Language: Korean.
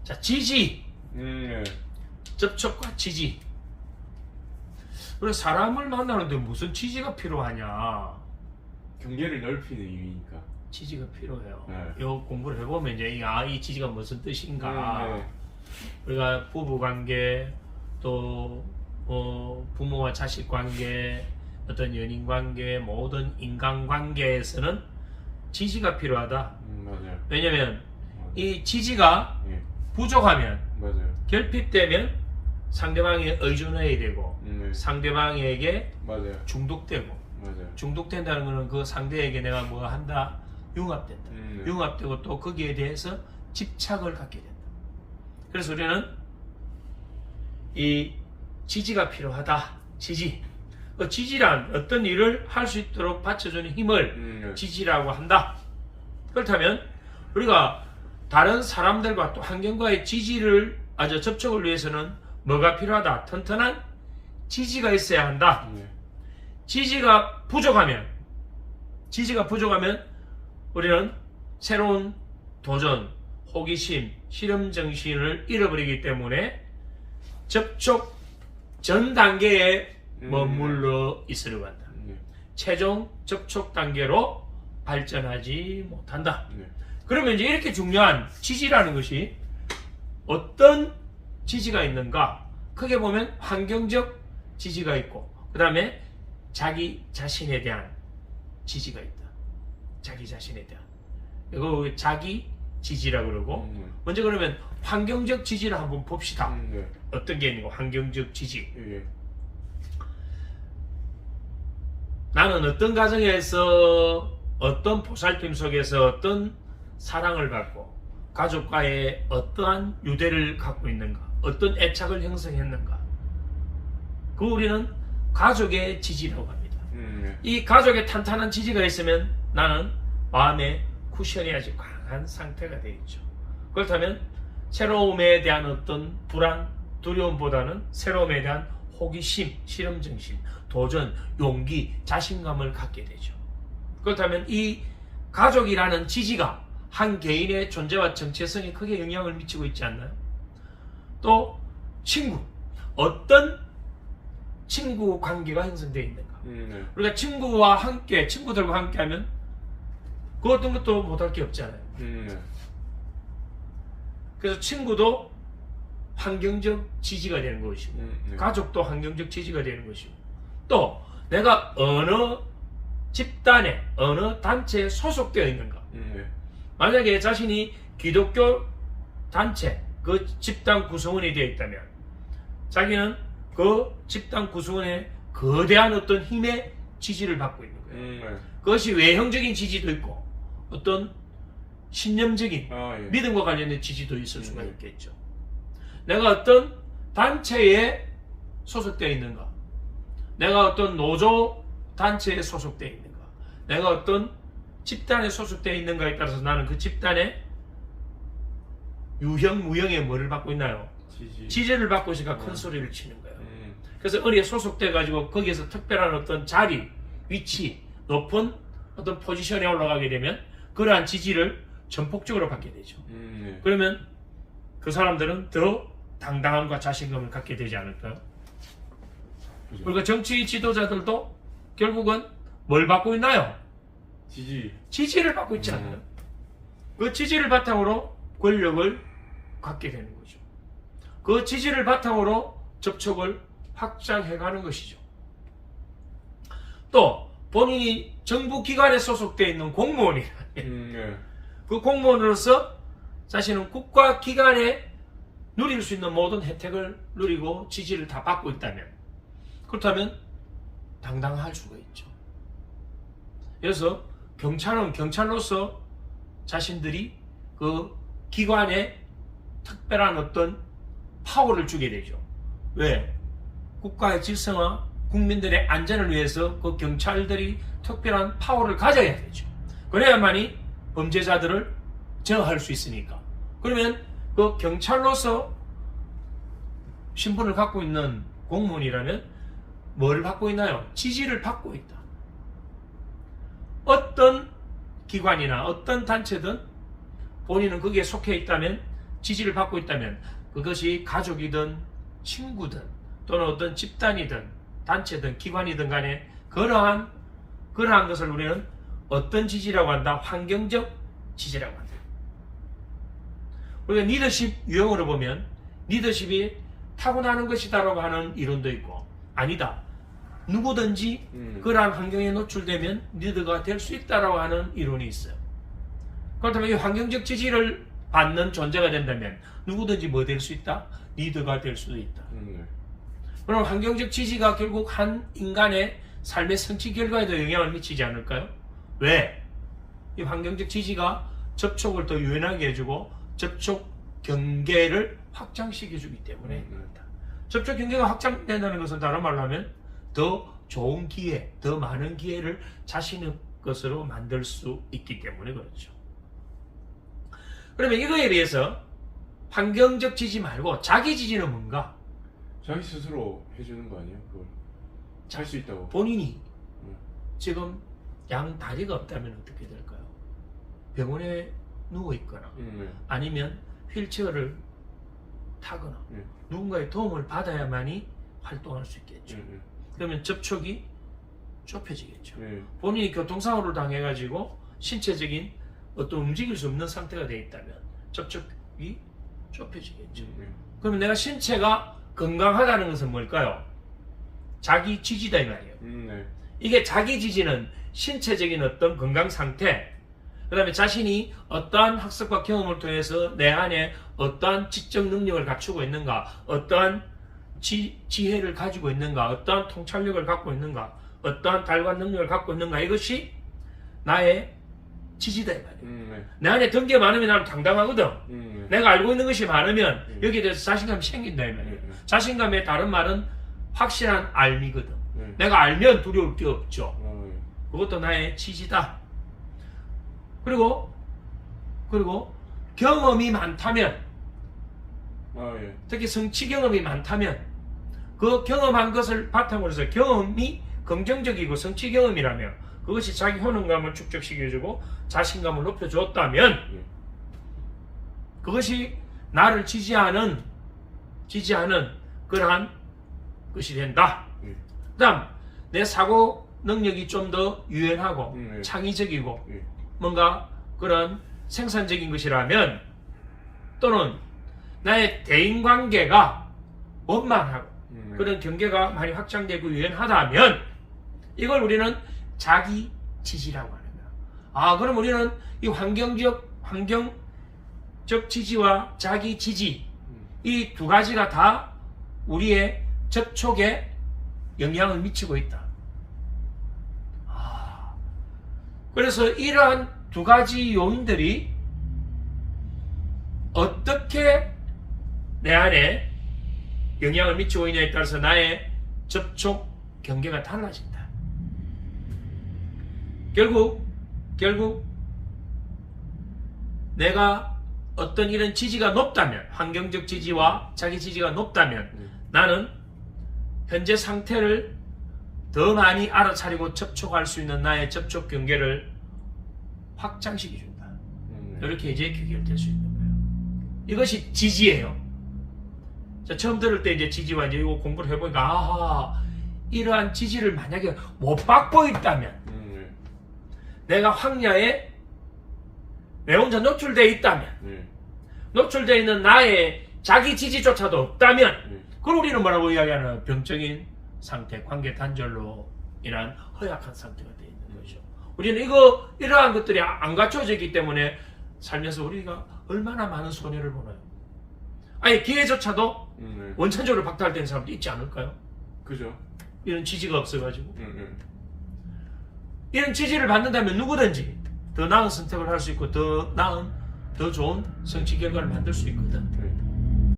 자, 지지. 예. 접촉과 지지. 그리고 사람을 만나는데 무슨 지지가 필요하냐? 경계를 넓히는 의미니까. 지지가 필요해요. 네. 요 공부를 해보면 이제 이 지지가 무슨 뜻인가. 네. 우리가 부부 관계, 또 부모와 자식 관계, 어떤 연인 관계, 모든 인간 관계에서는 지지가 필요하다. 맞아요. 왜냐면 이 지지가 예. 부족하면, 맞아요. 결핍되면 상대방에 의존해야 되고 네. 상대방에게 맞아요. 중독되고, 맞아요. 중독된다는 것은 그 상대에게 내가 뭐 한다, 융합된다. 네. 융합되고 또 거기에 대해서 집착을 갖게 된다. 그래서 우리는 이 지지가 필요하다. 지지. 그 지지란 어떤 일을 할 수 있도록 받쳐주는 힘을 지지라고 한다. 그렇다면 우리가 다른 사람들과 또 환경과의 지지를 접촉을 위해서는 뭐가 필요하다? 튼튼한 지지가 있어야 한다. 네. 지지가 부족하면 우리는 새로운 도전, 호기심, 실험 정신을 잃어버리기 때문에 접촉 전 단계에 머물러 있으려고 한다. 네. 최종 접촉 단계로 발전하지 못한다. 네. 그러면 이제 이렇게 중요한 지지라는 것이 어떤 지지가 있는가? 크게 보면 환경적 지지가 있고, 그 다음에 자기 자신에 대한 지지가 있다. 자기 자신에 대한. 이거 자기 지지라고 그러고, 먼저 그러면 환경적 지지를 한번 봅시다. 네. 어떤 게 있는가? 환경적 지지. 예. 나는 어떤 가정에서, 어떤 보살핌 속에서 어떤 사랑을 받고 가족과의 어떠한 유대를 갖고 있는가, 어떤 애착을 형성했는가, 그 우리는 가족의 지지라고 합니다. 이 가족의 탄탄한 지지가 있으면 나는 마음의 쿠션이 아주 강한 상태가 되어 있죠. 그렇다면 새로움에 대한 어떤 불안, 두려움보다는 새로움에 대한 호기심, 실험정신, 도전, 용기, 자신감을 갖게 되죠. 그렇다면 이 가족이라는 지지가 한 개인의 존재와 정체성에 크게 영향을 미치고 있지 않나요? 또 친구, 어떤 친구 관계가 형성되어 있는가? 우리가 친구들과 함께 하면 그 어떤 것도 못할 게 없잖아요. 그래서 친구도 환경적 지지가 되는 것이고, 가족도 환경적 지지가 되는 것이고, 또 내가 어느 집단에, 어느 단체에 소속되어 있는가. 만약에 자신이 기독교 단체, 그 집단 구성원이 되어 있다면 자기는 그 집단 구성원의 거대한 어떤 힘의 지지를 받고 있는 거예요. 그것이 외형적인 지지도 있고 어떤 신념적인 믿음과 관련된 지지도 있을 수가 있겠죠. 내가 어떤 단체에 소속되어 있는가, 내가 어떤 노조 단체에 소속되어 있는가, 내가 어떤 집단에 소속되어 있는가에 따라서 나는 그 집단의 유형, 무형에 뭐를 받고 있나요? 지지를 받고 있으니까 큰 소리를 치는 거예요. 그래서 어디에 소속돼 가지고 거기에서 특별한 어떤 자리, 위치, 높은 어떤 포지션에 올라가게 되면 그러한 지지를 전폭적으로 받게 되죠. 그러면 그 사람들은 더 당당함과 자신감을 갖게 되지 않을까요? 그리고 정치 지도자들도 결국은 뭘 받고 있나요? 지지를 받고 있지 않나요? 그 지지를 바탕으로 권력을 갖게 되는 거죠. 그 지지를 바탕으로 접촉을 확장해가는 것이죠. 또 본인이 정부 기관에 소속되어 있는 공무원이라면 그 공무원으로서 자신은 국가 기관에 누릴 수 있는 모든 혜택을 누리고 지지를 다 받고 있다면, 그렇다면 당당할 수가 있죠. 그래서 경찰은 경찰로서 자신들이 그 기관에 특별한 어떤 파워를 주게 되죠. 왜? 국가의 질서와 국민들의 안전을 위해서 그 경찰들이 특별한 파워를 가져야 되죠. 그래야만이 범죄자들을 제어할 수 있으니까. 그러면 그 경찰로서 신분을 갖고 있는 공무원이라면 뭐를 받고 있나요? 지지를 받고 있다. 어떤 기관이나 어떤 단체든 본인은 거기에 속해 있다면 지지를 받고 있다면 그것이 가족이든 친구든 또는 어떤 집단이든 단체든 기관이든 간에 그러한 것을 우리는 어떤 지지라고 한다? 환경적 지지라고 한다. 우리가 리더십 유형으로 보면 리더십이 타고나는 것이다라고 하는 이론도 있고 아니다. 누구든지 그러한 환경에 노출되면 리더가 될 수 있다라고 하는 이론이 있어요. 그렇다면 이 환경적 지지를 받는 존재가 된다면 누구든지 뭐 될 수 있다? 리더가 될 수도 있다. 그럼 환경적 지지가 결국 한 인간의 삶의 성취 결과에도 영향을 미치지 않을까요? 왜? 이 환경적 지지가 접촉을 더 유연하게 해주고 접촉 경계를 확장시켜주기 때문에 그렇다. 접촉 경계가 확장된다는 것은 다른 말로 하면 더 좋은 기회, 더 많은 기회를 자신의 것으로 만들 수 있기 때문에 그렇죠. 그러면 이거에 비해서 환경적 지지 말고 자기 지지는 뭔가? 자기 스스로 해주는 거 아니에요? 그걸 할 수 있다고. 본인이 지금 양 다리가 없다면 어떻게 될까요? 병원에 누워 있거나 아니면 휠체어를 타거나 누군가의 도움을 받아야만이 활동할 수 있겠죠. 그러면 접촉이 좁혀지겠죠. 본인이 교통사고를 당해가지고 신체적인 어떤 움직일 수 없는 상태가 되어 있다면 접촉이 좁혀지겠죠. 그러면 내가 신체가 건강하다는 것은 뭘까요? 자기 지지다 이 말이에요. 이게 자기 지지는 신체적인 어떤 건강 상태, 그 다음에 자신이 어떠한 학습과 경험을 통해서 내 안에 어떠한 지적 능력을 갖추고 있는가, 어떠한 지혜를 가지고 있는가, 어떠한 통찰력을 갖고 있는가, 어떠한 달관 능력을 갖고 있는가, 이것이 나의 지지다 이 말이에요. 내 안에 든 게 많으면 나는 당당하거든. 내가 알고 있는 것이 많으면 여기에 대해서 자신감이 생긴다 이 말이에요. 자신감의 다른 말은 확실한 알미거든. 내가 알면 두려울 게 없죠. 그것도 나의 지지다. 그리고 경험이 많다면, 특히 성취 경험이 많다면 그 경험한 것을 바탕으로 해서 경험이 긍정적이고 성취 경험이라면 그것이 자기 효능감을 축적시켜주고 자신감을 높여줬다면 그것이 나를 지지하는 그러한 것이 된다. 그 다음 내 사고 능력이 좀 더 유연하고 창의적이고 뭔가 그런 생산적인 것이라면, 또는 나의 대인관계가 원만하고 그런 경계가 많이 확장되고 유연하다면 이걸 우리는 자기 지지라고 하는 거야. 그럼 우리는 이 환경적 지지와 자기 지지, 이 두 가지가 다 우리의 접촉에 영향을 미치고 있다. 그래서 이러한 두 가지 요인들이 어떻게 내 안에 영향을 미치고 있냐에 따라서 나의 접촉 경계가 달라진다. 결국 내가 어떤 이런 지지가 높다면, 환경적 지지와 자기 지지가 높다면 나는 현재 상태를 더 많이 알아차리고 접촉할 수 있는 나의 접촉 경계를 확장시켜준다. 이렇게 이제 귀결될 수 있는 거예요. 이것이 지지예요. 자, 처음 들을 때 이제 지지와 이제 이거 공부를 해보니까 이러한 지지를 만약에 못 받고 있다면, 내가 황야에 내 혼자 노출되어 있다면, 노출되어 있는 나의 자기 지지조차도 없다면, 그걸 우리는 뭐라고 이야기하는? 병적인 상태, 관계 단절로 인한 허약한 상태가 되어 있는 거죠. 우리는 이러한 것들이 안 갖춰져 있기 때문에 살면서 우리가 얼마나 많은 손해를 보나요? 아니, 기회조차도 원천적으로 박탈된 사람도 있지 않을까요? 그죠. 이런 지지가 없어가지고. 이런 지지를 받는다면 누구든지 더 나은 선택을 할 수 있고 더 좋은 성취 결과를 만들 수 있거든.